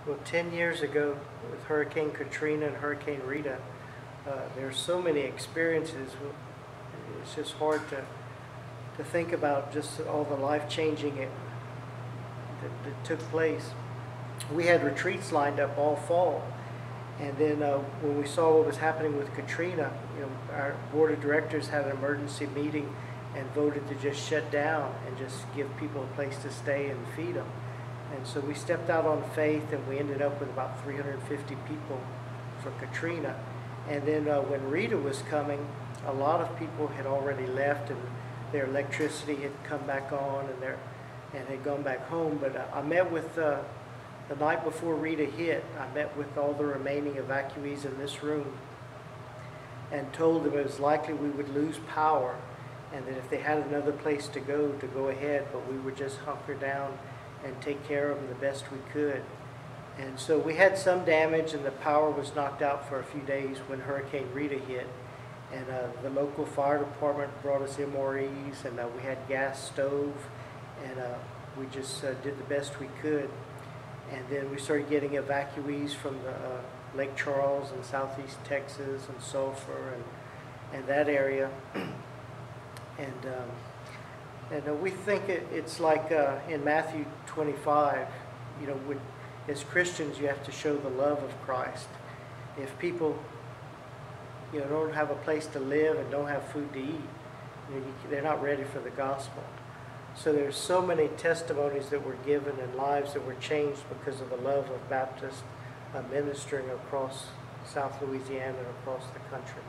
Well, 10 years ago with Hurricane Katrina and Hurricane Rita, there's so many experiences. It's just hard to think about just all the life-changing that took place. We had retreats lined up all fall, and then when we saw what was happening with Katrina, our board of directors had an emergency meeting and voted to just shut down and just give people a place to stay and feed them. And so we stepped out on faith, and we ended up with about 350 people for Katrina. And then when Rita was coming, a lot of people had already left, and their electricity had come back on, and had gone back home. But I met with the night before Rita hit. I met with all the remaining evacuees in this room, and told them it was likely we would lose power, and that if they had another place to go ahead, but we would just hunker down and take care of them the best we could. And so we had some damage, and the power was knocked out for a few days when Hurricane Rita hit. And the local fire department brought us MREs, and we had gas stove, and we just did the best we could. And then we started getting evacuees from the Lake Charles and southeast Texas and Sulphur and that area. And we think it's like in Matthew 25, as Christians, you have to show the love of Christ. If people, don't have a place to live and don't have food to eat, they're not ready for the gospel. So there's so many testimonies that were given and lives that were changed because of the love of Baptists ministering across South Louisiana and across the country.